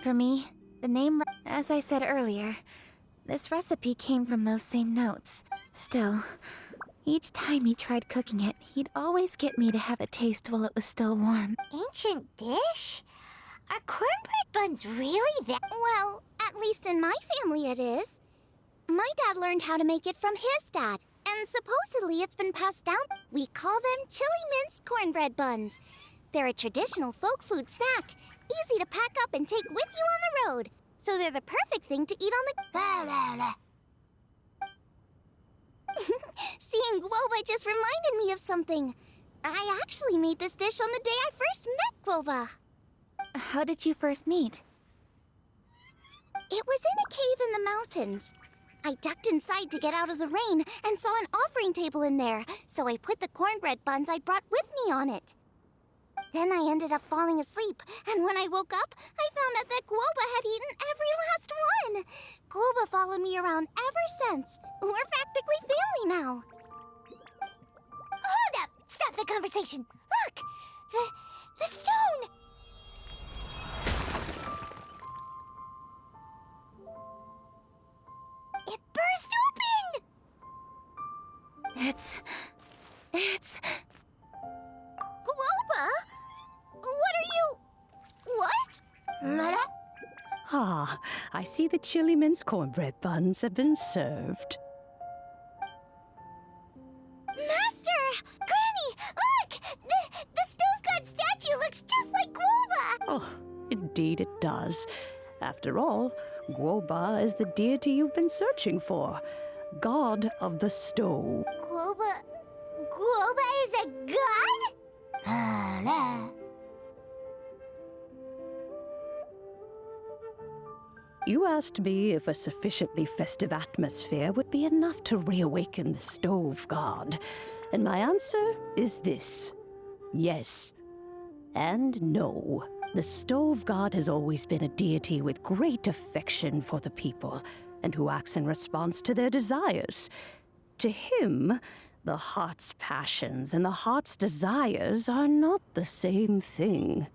for me. The name, as I said earlier, this recipe came from those same notes. Still, each time he tried cooking it, he'd always get me to have a taste while it was still warm. Ancient dish? Are cornbread buns really that? Well, at least in my family it is. My dad learned how to make it from his dad, and supposedly it's been passed down. We call them chili mince cornbread buns. They're a traditional folk food snack, easy to pack up and take with you on the road. So they're the perfect thing to eat on the... Seeing guoba just reminded me of something. I actually made this dish on the day I first met guoba. How did you first meet? It was in a cave in the mountains. I ducked inside to get out of the rain and saw an offering table in there, so I put the cornbread buns I'd brought with me on it. Then I ended up falling asleep, and when I woke up, I found out that guoba had eaten every last one. Guoba followed me around ever since. We're practically family now. Hold up! Stop the conversation! Look! The stone! It burst open! It's... Guoba? What are you... What? Ah, I see the chili mince cornbread buns have been served. Master! Granny! Look! The stove god statue looks just like Guoba! Oh, indeed it does. After all, Guoba is the deity you've been searching for. God of the stove. Guoba is a god? You asked me if a sufficiently festive atmosphere would be enough to reawaken the stove god. And my answer is this. Yes. And no. The stove god has always been a deity with great affection for the people, and who acts in response to their desires. To him, the heart's passions and the heart's desires are not the same thing.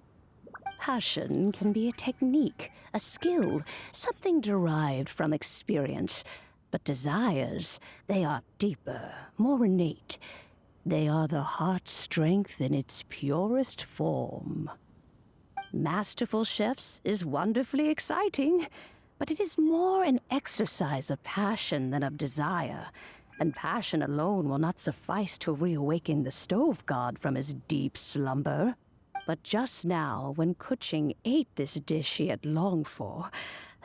Passion can be a technique, a skill, something derived from experience. But desires, they are deeper, more innate. They are the heart's strength in its purest form. Masterful chefs is wonderfully exciting, but it is more an exercise of passion than of desire. And passion alone will not suffice to reawaken the stove god from his deep slumber. But just now, when Kuching ate this dish she had longed for,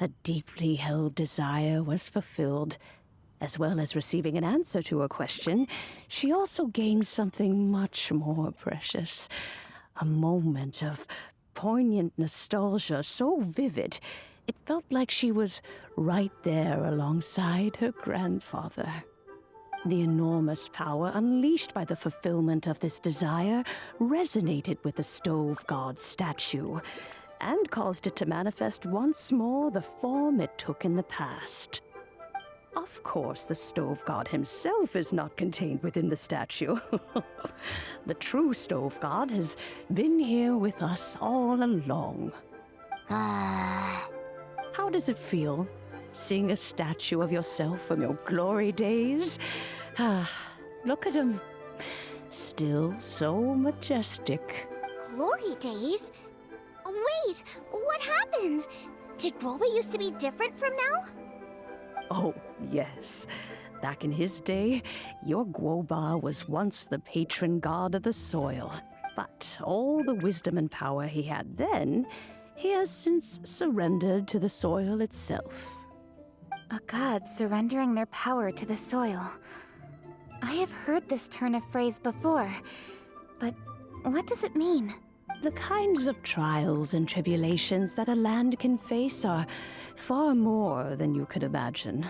a deeply held desire was fulfilled. As well as receiving an answer to her question, she also gained something much more precious. A moment of poignant nostalgia so vivid, it felt like she was right there alongside her grandfather. The enormous power unleashed by the fulfillment of this desire resonated with the stove god's statue, and caused it to manifest once more the form it took in the past. Of course, the stove god himself is not contained within the statue. The true stove god has been here with us all along. How does it feel, seeing a statue of yourself from your glory days? Look at him. Still so majestic. Glory days? Wait, what happened? Did Guoba used to be different from now? Oh, yes. Back in his day, your Guoba was once the patron god of the soil. But all the wisdom and power he had then, he has since surrendered to the soil itself. A god surrendering their power to the soil. I have heard this turn of phrase before, but what does it mean? The kinds of trials and tribulations that a land can face are far more than you could imagine.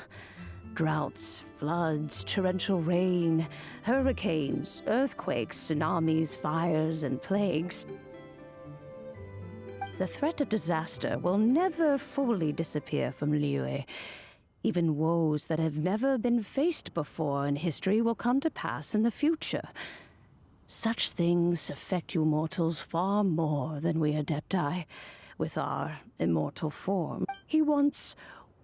Droughts, floods, torrential rain, hurricanes, earthquakes, tsunamis, fires, and plagues. The threat of disaster will never fully disappear from Liyue. Even woes that have never been faced before in history will come to pass in the future. Such things affect you mortals far more than we Adepti. with our immortal form. He once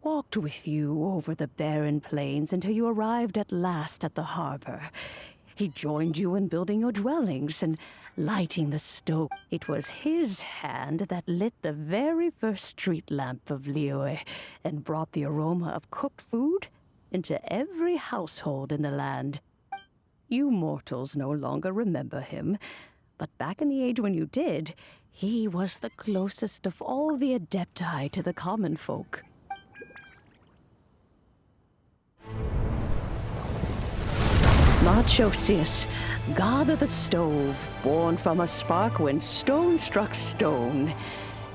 walked with you over the barren plains until you arrived at last at the harbor. He joined you in building your dwellings and lighting the stove. It was his hand that lit the very first street lamp of Liyue and brought the aroma of cooked food into every household in the land. You mortals no longer remember him, but back in the age when you did, he was the closest of all the Adepti to the common folk. Marchosius, god of the stove, born from a spark when stone struck stone.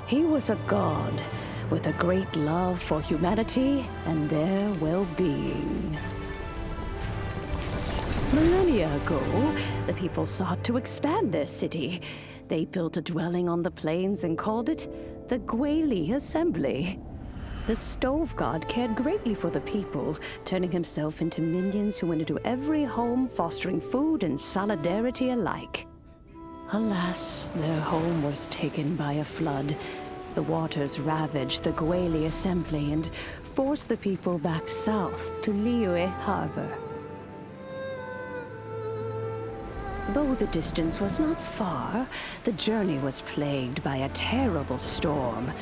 He was a god with a great love for humanity and their well-being. Millennia ago, the people sought to expand their city. They built a dwelling on the plains and called it the Gweli Assembly. The stove god cared greatly for the people, turning himself into minions who went into every home, fostering food and solidarity alike. Alas, their home was taken by a flood. The waters ravaged the Gweli Assembly and forced the people back south to Liyue Harbor. Though the distance was not far, the journey was plagued by a terrible storm.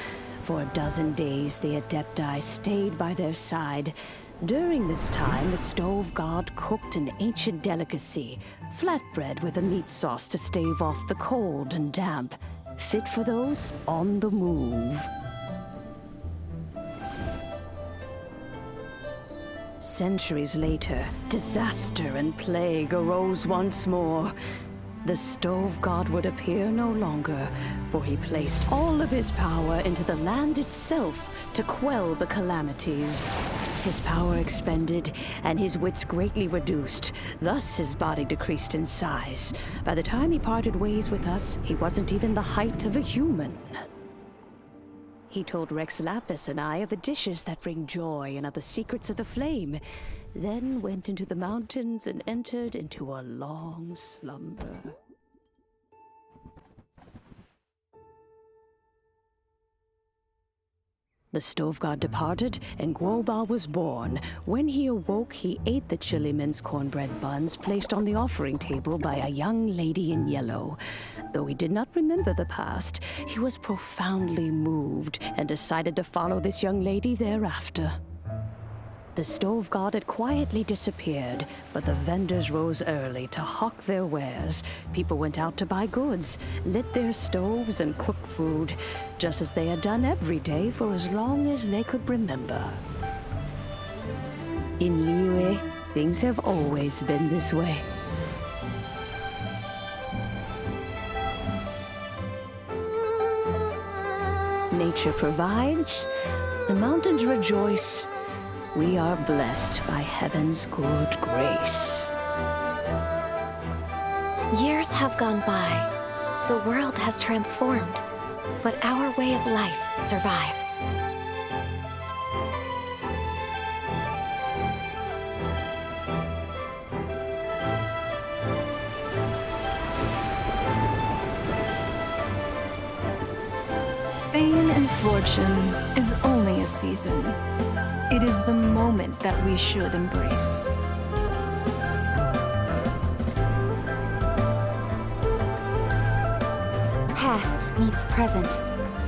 For a dozen days, the Adepti stayed by their side. During this time, the stove god cooked an ancient delicacy, flatbread with a meat sauce to stave off the cold and damp, fit for those on the move. Centuries later, disaster and plague arose once more. The stove god would appear no longer, for he placed all of his power into the land itself to quell the calamities. His power expended, and his wits greatly reduced. Thus his body decreased in size. By the time he parted ways with us, he wasn't even the height of a human. He told Rex Lapis and I of the dishes that bring joy and of the secrets of the flame, then went into the mountains and entered into a long slumber. The stove god departed, and Guoba was born. When he awoke, he ate the Chiliman's cornbread buns placed on the offering table by a young lady in yellow. Though he did not remember the past, he was profoundly moved and decided to follow this young lady thereafter. The stove god had quietly disappeared, but the vendors rose early to hawk their wares. People went out to buy goods, lit their stoves, and cooked food, just as they had done every day for as long as they could remember. In Liyue, things have always been this way. Nature provides, the mountains rejoice. We are blessed by heaven's good grace. Years have gone by. The world has transformed, but our way of life survives. Fame and fortune is only a season. It is the moment that we should embrace. Past meets present.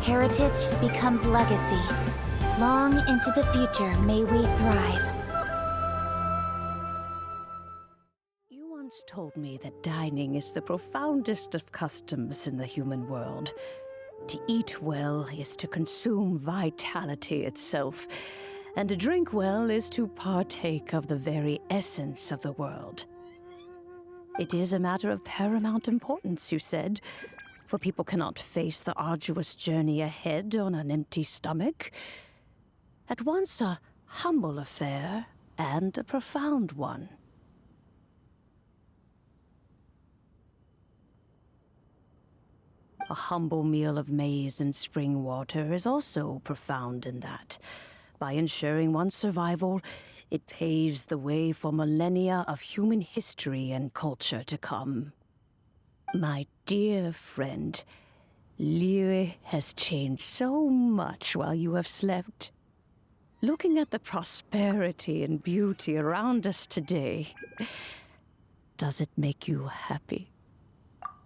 Heritage becomes legacy. Long into the future may we thrive. You once told me that dining is the profoundest of customs in the human world. To eat well is to consume vitality itself, and to drink well is to partake of the very essence of the world. It is a matter of paramount importance, you said, for people cannot face the arduous journey ahead on an empty stomach. At once a humble affair and a profound one. A humble meal of maize and spring water is also profound in that. By ensuring one's survival, it paves the way for millennia of human history and culture to come. My dear friend, Liyue has changed so much while you have slept. Looking at the prosperity and beauty around us today, does it make you happy?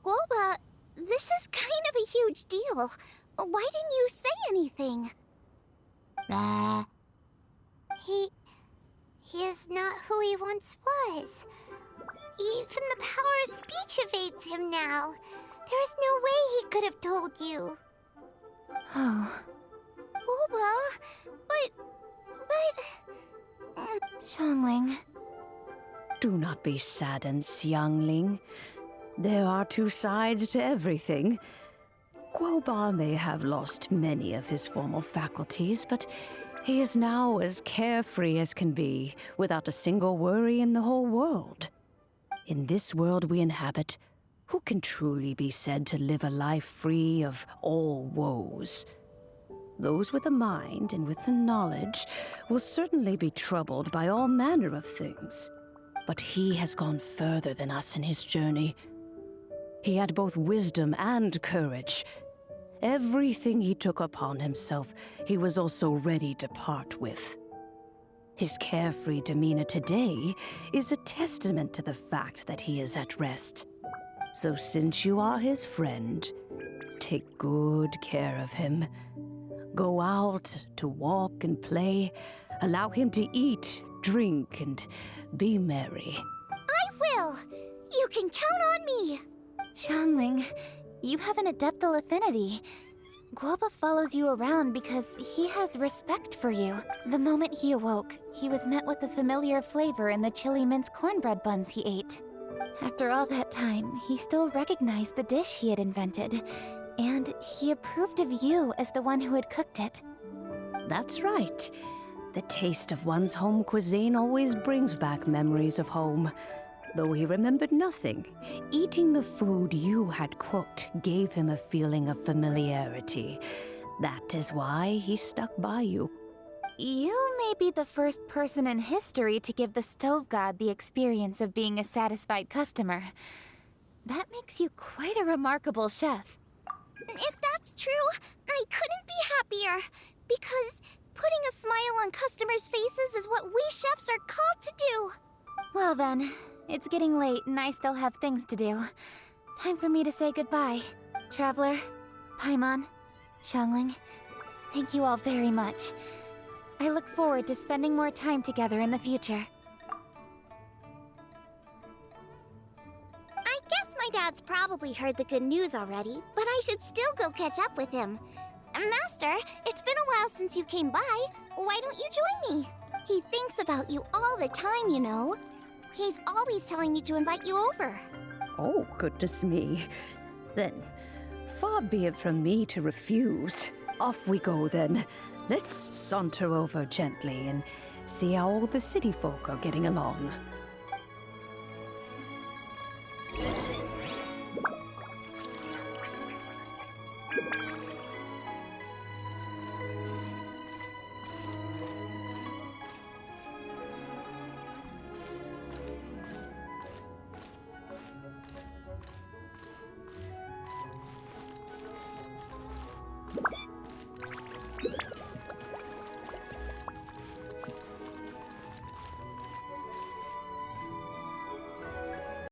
Guoba, this is kind of a huge deal. Why didn't you say anything? He is not who he once was. Even the power of speech evades him now. There is no way he could have told you. Oh, Guoba, but... Xiangling. Do not be saddened, Xiangling. There are two sides to everything. Guoba may have lost many of his formal faculties, but he is now as carefree as can be, without a single worry in the whole world. In this world we inhabit, who can truly be said to live a life free of all woes? Those with a mind and with the knowledge will certainly be troubled by all manner of things. But he has gone further than us in his journey. He had both wisdom and courage. Everything he took upon himself, he was also ready to part with. His carefree demeanor today is a testament to the fact that he is at rest. So since you are his friend, take good care of him. Go out to walk and play. Allow him to eat, drink, and be merry. I will! You can count on me! Xiangling, you have an adeptal affinity. Guoba follows you around because he has respect for you. The moment he awoke, he was met with the familiar flavor in the chili mince cornbread buns he ate. After all that time, he still recognized the dish he had invented, and he approved of you as the one who had cooked it. That's right. The taste of one's home cuisine always brings back memories of home. Though he remembered nothing, eating the food you had cooked gave him a feeling of familiarity. That is why he stuck by you. You may be the first person in history to give the stove god the experience of being a satisfied customer. That makes you quite a remarkable chef. If that's true, I couldn't be happier. Because putting a smile on customers' faces is what we chefs are called to do. Well then, it's getting late and I still have things to do. Time for me to say goodbye. Traveler, Paimon, Xiangling, thank you all very much. I look forward to spending more time together in the future. I guess my dad's probably heard the good news already, but I should still go catch up with him. Master, it's been a while since you came by. Why don't you join me? He thinks about you all the time, you know. He's always telling me to invite you over. Oh, goodness me. Then, far be it from me to refuse. Off we go then. Let's saunter over gently and see how all the city folk are getting along.